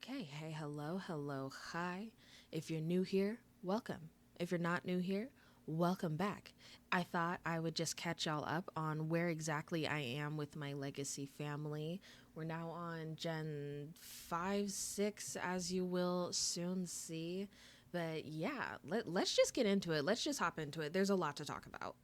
Okay, hey, hello, hi. If you're new here, welcome. If you're not new here, welcome back. I thought I would just catch y'all up on where exactly I am with my legacy family. We're now on Gen 5, 6, as you will soon see. But yeah, let's just get into it. Let's just hop into it. There's a lot to talk about.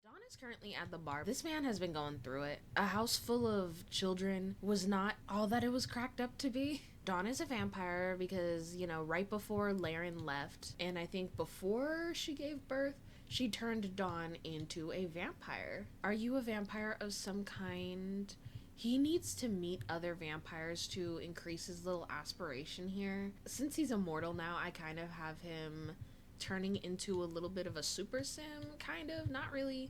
Don is currently at the bar. This man has been going through it. A house full of children was not all that it was cracked up to be. Dawn is a vampire because, right before Laren left, and I think before she gave birth, she turned Dawn into a vampire. Are you a vampire of some kind? He needs to meet other vampires to increase his little aspiration here. Since he's immortal now, I kind of have him turning into a little bit of a super sim, kind of, not really.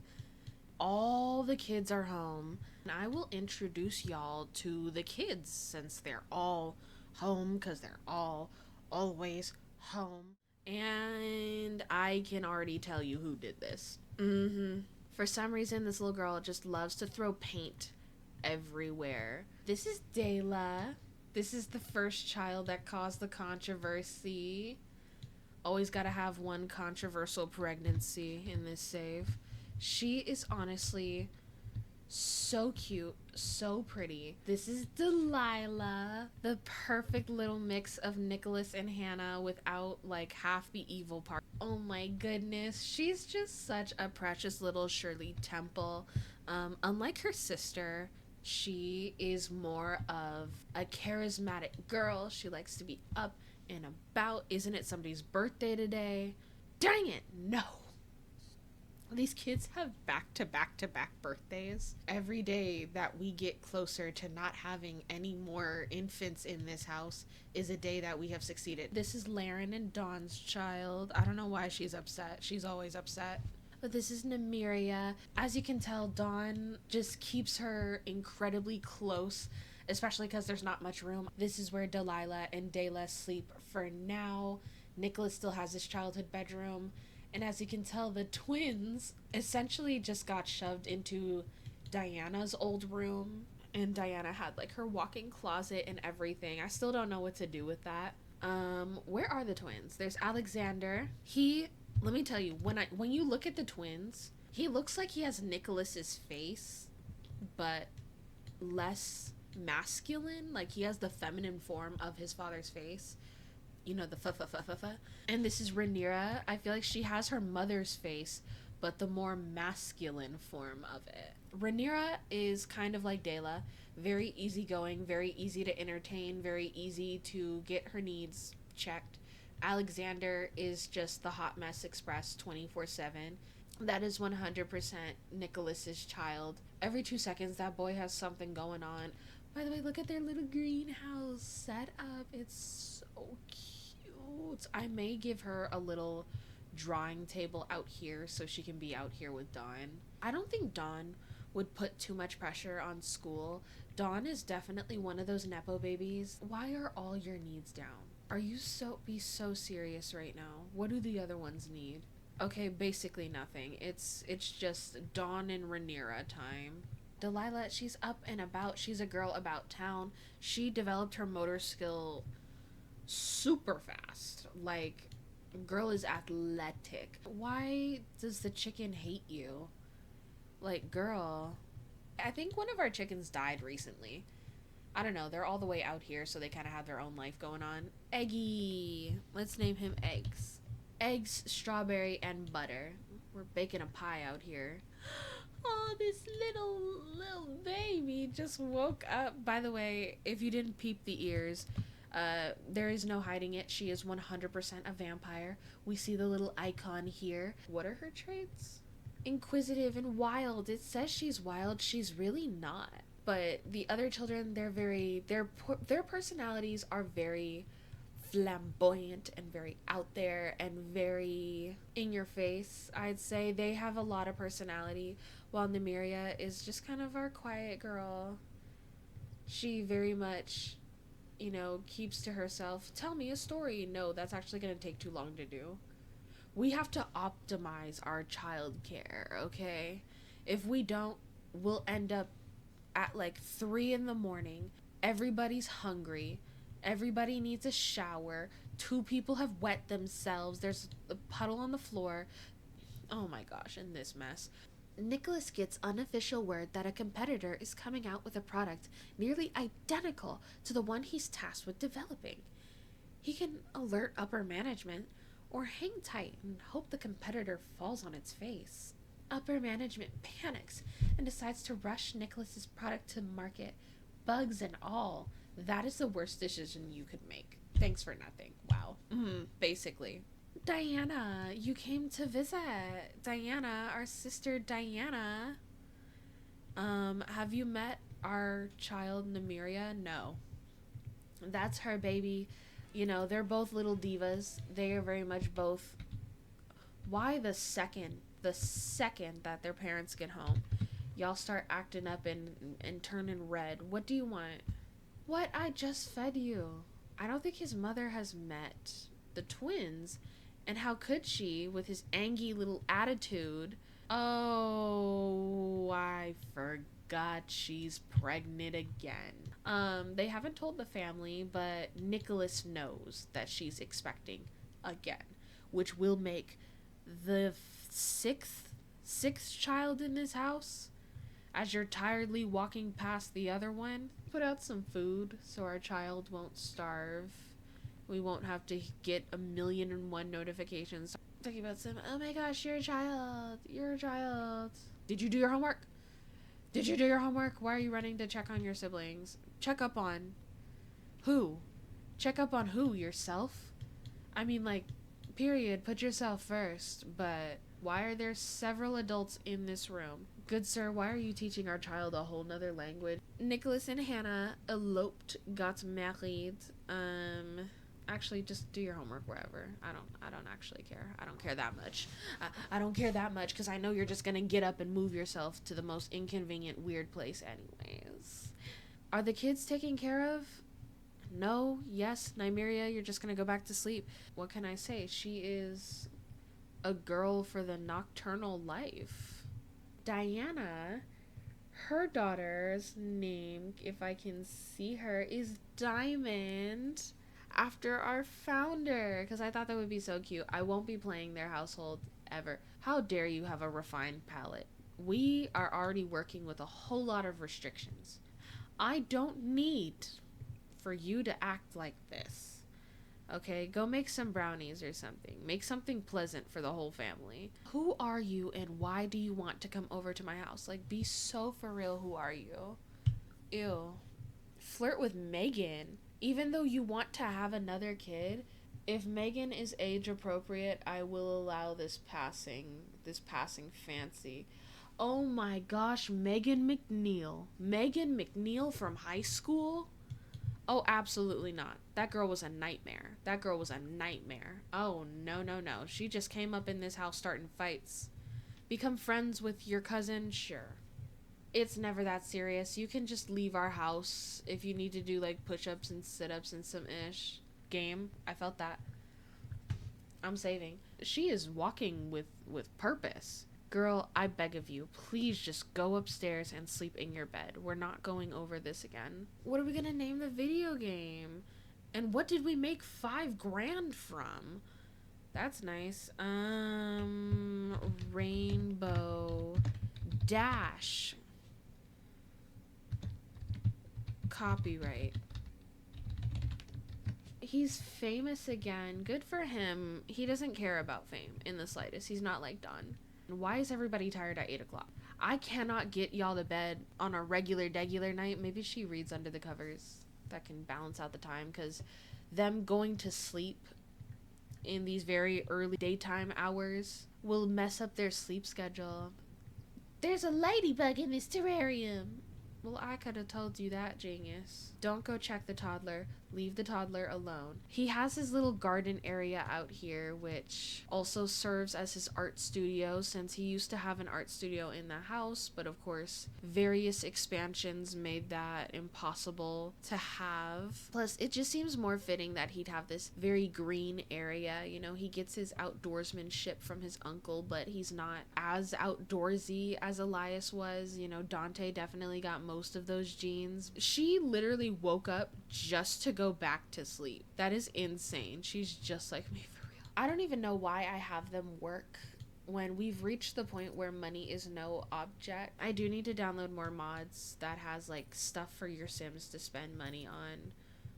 All the kids are home, and I will introduce y'all to the kids since they're all home because they're all always home. And I can already tell you who did this. For some reason, this little girl just loves to throw paint everywhere. This is Dayla. This is the first child that caused the controversy. Always gotta have one controversial pregnancy in this save. She is honestly so cute, so pretty. This is Delilah, the perfect little mix of Nicholas and Hannah without like half the evil part. Oh my goodness, she's just such a precious little Shirley Temple. Unlike her sister, she is more of a charismatic girl. She likes to be up and about. Isn't it somebody's birthday today? Dang it, no. These kids have back to back to back birthdays. Every day that we get closer to not having any more infants in this house is a day that we have succeeded. This is Laren and Dawn's child. I don't know why she's upset. She's always upset. But this is Nymeria. As you can tell, Dawn just keeps her incredibly close, especially because there's not much room. This is where Delilah and Dayla sleep for now. Nicholas still has his childhood bedroom. And as you can tell, the twins essentially just got shoved into Diana's old room. And Diana had like her walk-in closet and everything. I still don't know what to do with that. Where are the twins? There's Alexander. Let me tell you, when you look at the twins, he looks like he has Nicholas's face, but less masculine. Like he has the feminine form of his father's face. You know, the fa. And this is Rhaenyra. I feel like she has her mother's face, but the more masculine form of it. Rhaenyra is kind of like Dayla, very easygoing, very easy to entertain, very easy to get her needs checked. Alexander is just the hot mess express 24/7. That is 100% Nicholas's child. Every 2 seconds, that boy has something going on. By the way, look at their little greenhouse set up. It's so cute. I may give her a little drawing table out here so she can be out here with Dawn. I don't think Dawn would put too much pressure on school. Dawn is definitely one of those Nepo babies. Why are all your needs down? Are you be so serious right now? What do the other ones need? Okay, basically nothing. It's just Dawn and Rhaenyra time. Delilah, she's up and about. She's a girl about town. She developed her motor skill super fast. Like, girl is athletic. Why does the chicken hate you? Like, girl. I think one of our chickens died recently. I don't know. They're all the way out here, so they kind of have their own life going on. Eggy. Let's name him Eggs. Eggs, strawberry, and butter. We're baking a pie out here. Oh, this little baby just woke up. By the way, if you didn't peep the ears, there is no hiding it. She is 100% a vampire. We see the little icon here. What are her traits? Inquisitive and wild. It says she's wild. She's really not. But the other children, their personalities are very flamboyant and very out there and very in your face. I'd say they have a lot of personality, while Nymeria is just kind of our quiet girl. She very much, keeps to herself. Tell me a story. No, that's actually going to take too long to do. We have to optimize our child care, okay? If we don't, we'll end up at like 3 in the morning. Everybody's hungry. Everybody needs a shower. Two people have wet themselves. There's a puddle on the floor. Oh my gosh, in this mess. Nicholas gets unofficial word that a competitor is coming out with a product nearly identical to the one he's tasked with developing. He can alert upper management or hang tight and hope the competitor falls on its face. Upper management panics and decides to rush Nicholas's product to market, bugs and all. That is the worst decision you could make. Thanks for nothing. Wow. Basically. Diana, you came to visit. Diana, our sister Diana. Have you met our child Namiria? No. That's her baby. You know, they're both little divas. They are very much both. Why the second that their parents get home, y'all start acting up and turning red? What do you want? What? I just fed you. I don't think his mother has met the twins. And how could she, with his angy little attitude? Oh, I forgot she's pregnant again. They haven't told the family, but Nicholas knows that she's expecting again, which will make the sixth child in this house. As you're tiredly walking past the other one, put out some food so our child won't starve. We won't have to get 1,000,001 notifications talking about some, oh my gosh, you're a child. Did you do your homework? Why are you running to check on your siblings? Check up on who? Yourself? I mean, like, period, put yourself first. But why are there several adults in this room? Good sir, why are you teaching our child a whole nother language? Nicholas and Hannah eloped, got married. Actually, just do your homework wherever. I don't actually care. I don't care that much. I don't care that much because I know you're just gonna get up and move yourself to the most inconvenient, weird place anyways. Are the kids taken care of? No? Yes? Nymeria, you're just gonna go back to sleep? What can I say? She is a girl for the nocturnal life. Diana, her daughter's name, if I can see her, is Diamond. After our founder, because I thought that would be so cute. I won't be playing their household ever. How dare you have a refined palate? We are already working with a whole lot of restrictions. I don't need for you to act like this. Okay, go make some brownies or something. Make something pleasant for the whole family. Who are you and why do you want to come over to my house? Like, be so for real, who are you? Ew. Flirt with Megan. Even though you want to have another kid, if Megan is age appropriate, I will allow this passing fancy. Oh my gosh, Megan McNeil. Megan McNeil from high school? Oh, absolutely not. That girl was a nightmare. Oh, no. She just came up in this house starting fights. Become friends with your cousin? Sure. It's never that serious. You can just leave our house if you need to do like push-ups and sit-ups and some ish. Game. I felt that. I'm saving. She is walking with purpose. Girl, I beg of you, please just go upstairs and sleep in your bed. We're not going over this again. What are we gonna name the video game? And what did we make $5,000 from? That's nice. Rainbow Dash. Copyright. He's famous again. Good for him. He doesn't care about fame in the slightest. He's not like Don. Why is everybody tired at 8 o'clock? I cannot get y'all to bed on a regular night. Maybe she reads under the covers. That can balance out the time, because them going to sleep in these very early daytime hours will mess up their sleep schedule. There's a ladybug in this terrarium. Well, I could have told you that, genius. Don't go check the toddler. Leave the toddler alone. He has his little garden area out here, which also serves as his art studio, since he used to have an art studio in the house, but of course, various expansions made that impossible to have. Plus, it just seems more fitting that he'd have this very green area. You know, he gets his outdoorsmanship from his uncle, but he's not as outdoorsy as Elias was. You know, Dante definitely got most of those genes. She literally woke up just to go back to sleep. That is insane. She's just like me for real. I don't even know why I have them work when we've reached the point where money is no object. I do need to download more mods that has like stuff for your Sims to spend money on.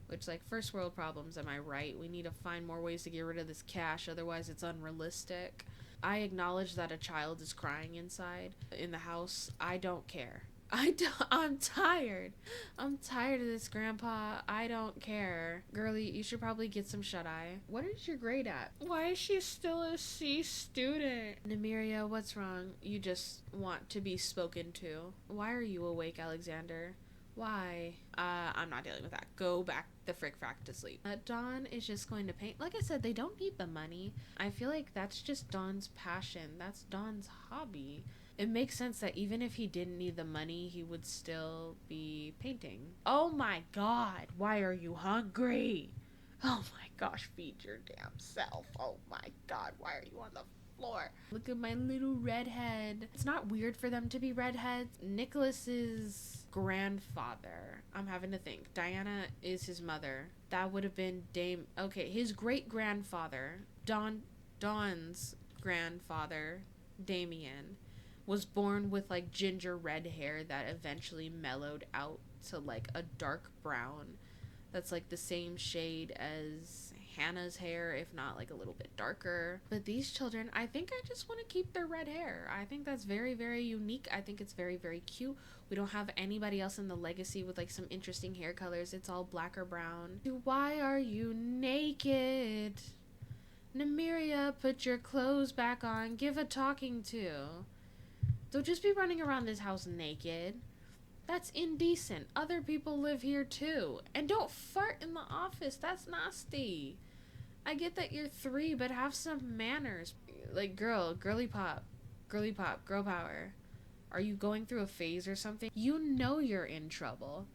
Which, like, first world problems, am I right? We need to find more ways to get rid of this cash, otherwise it's unrealistic. I acknowledge that a child is crying inside in the house. I don't care. I'm tired. I'm tired of this, Grandpa. I don't care. Girlie, you should probably get some shut-eye. What is your grade at? Why is she still a C student? Nymeria, what's wrong? You just want to be spoken to. Why are you awake, Alexander? Why? I'm not dealing with that. Go back the frick frack to sleep. Dawn is just going to paint. Like I said, they don't need the money. I feel like that's just Dawn's passion. That's Dawn's hobby. It makes sense that even if he didn't need the money, he would still be painting. Oh my god, why are you hungry? Oh my gosh, feed your damn self. Oh my god, why are you on the floor? Look at my little redhead. It's not weird for them to be redheads. Nicholas's grandfather. I'm having to think. Diana is his mother. That would have been Dame. Okay, his great grandfather, Dawn's grandfather, Damien, was born with like ginger red hair that eventually mellowed out to like a dark brown. That's like the same shade as Hannah's hair, if not like a little bit darker. But these children, I think I just want to keep their red hair. I think that's very, very unique. I think it's very, very cute. We don't have anybody else in the legacy with like some interesting hair colors. It's all black or brown. Why are you naked? Nymeria, put your clothes back on. Give a talking to. Don't just be running around this house naked. That's indecent. Other people live here too. And don't fart in the office. That's nasty. I get that you're 3, but have some manners. Like, girly pop, girl power. Are you going through a phase or something? You know you're in trouble.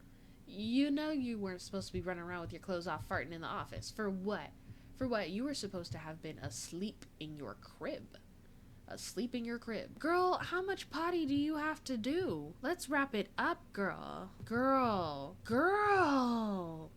You know you weren't supposed to be running around with your clothes off farting in the office. For what? For what? You were supposed to have been asleep in your crib. Asleep in your crib. Girl, how much potty do you have to do? Let's wrap it up, girl. Girl.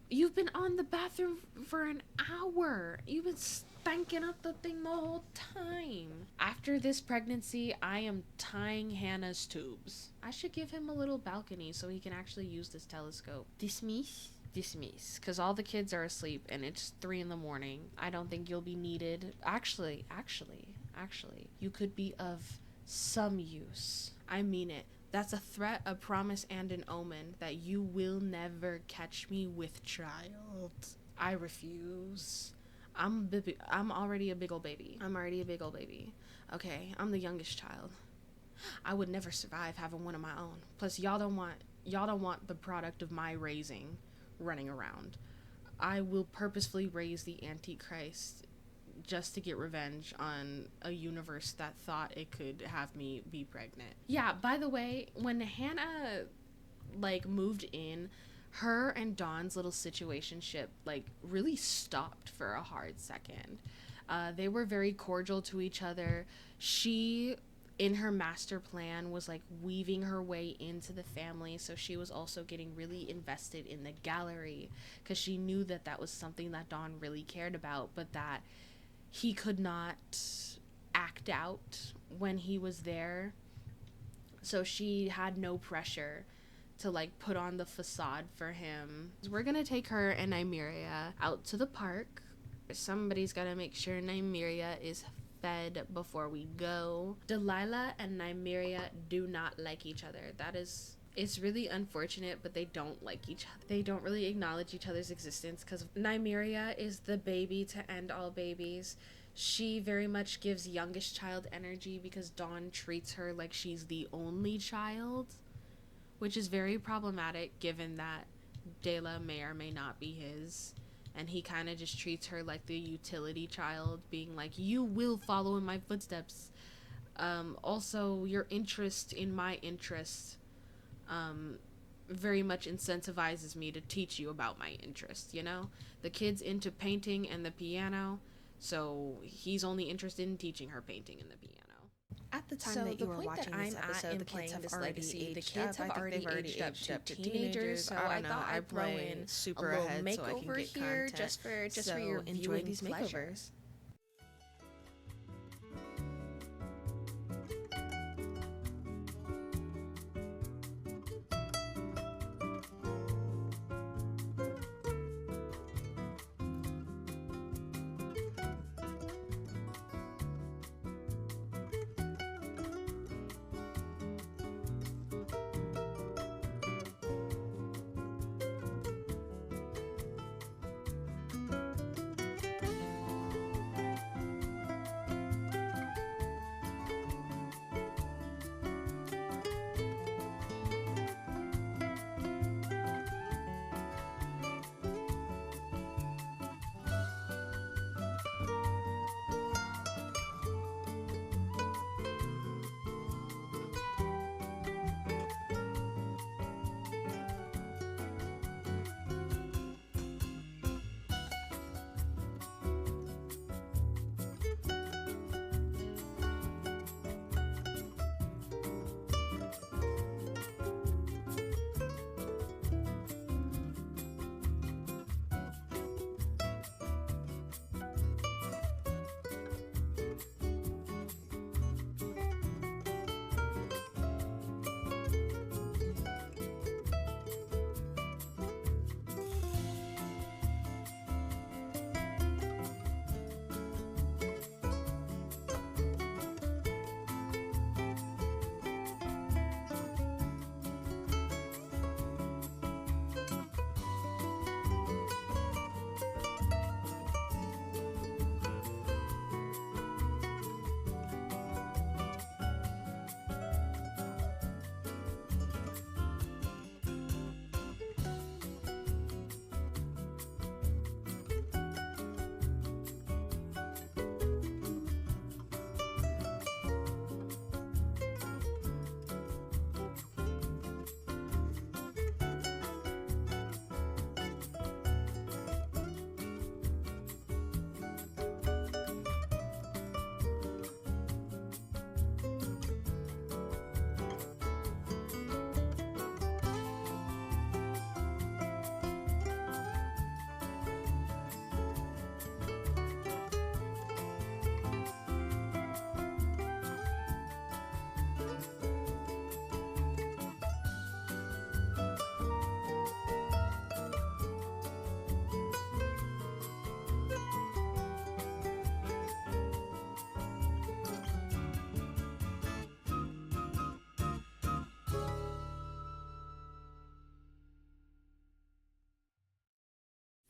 You've been on the bathroom for an hour. You've been stanking up the thing the whole time. After this pregnancy, I am tying Hannah's tubes. I should give him a little balcony so he can actually use this telescope. Dismiss, because all the kids are asleep and it's 3 in the morning. I don't think you'll be needed. Actually, you could be of some use. I mean it. That's a threat, a promise, and an omen that you will never catch me with child. I refuse. I'm already a big old baby. Okay, I'm the youngest child. I would never survive having one of my own. Plus, y'all don't want the product of my raising running around. I will purposefully raise the Antichrist just to get revenge on a universe that thought it could have me be pregnant. Yeah, by the way, when Hannah like moved in, her and Dawn's little situationship like really stopped for a hard second. They were very cordial to each other. She, in her master plan, was like weaving her way into the family, so she was also getting really invested in the gallery because she knew that that was something that Dawn really cared about, but that he could not act out when he was there. So she had no pressure to like put on the facade for him. We're gonna take her and Nymeria out to the park. Somebody's gotta make sure Nymeria is fed before we go. Delilah and Nymeria do not like each other. It's really unfortunate, but they don't like each other. They don't really acknowledge each other's existence because Nymeria is the baby to end all babies. She very much gives youngest child energy because Dawn treats her like she's the only child, which is very problematic given that Dela may or may not be his. And he kind of just treats her like the utility child, being like, you will follow in my footsteps. Also, your interest in my interest very much incentivizes me to teach you about my interest, you know? The kid's into painting and the piano, so he's only interested in teaching her painting and the piano. At the time So that the you are point that watching this I'm at episode, in the kids playing have this already legacy, the aged kids up. have I think they've already aged up to teenagers. So I thought I'd throw in a super little ahead so I can makeover get here, content. just for So your enjoy viewing these pleasure. makeovers.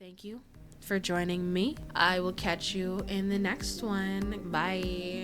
Thank you for joining me. I will catch you in the next one. Bye.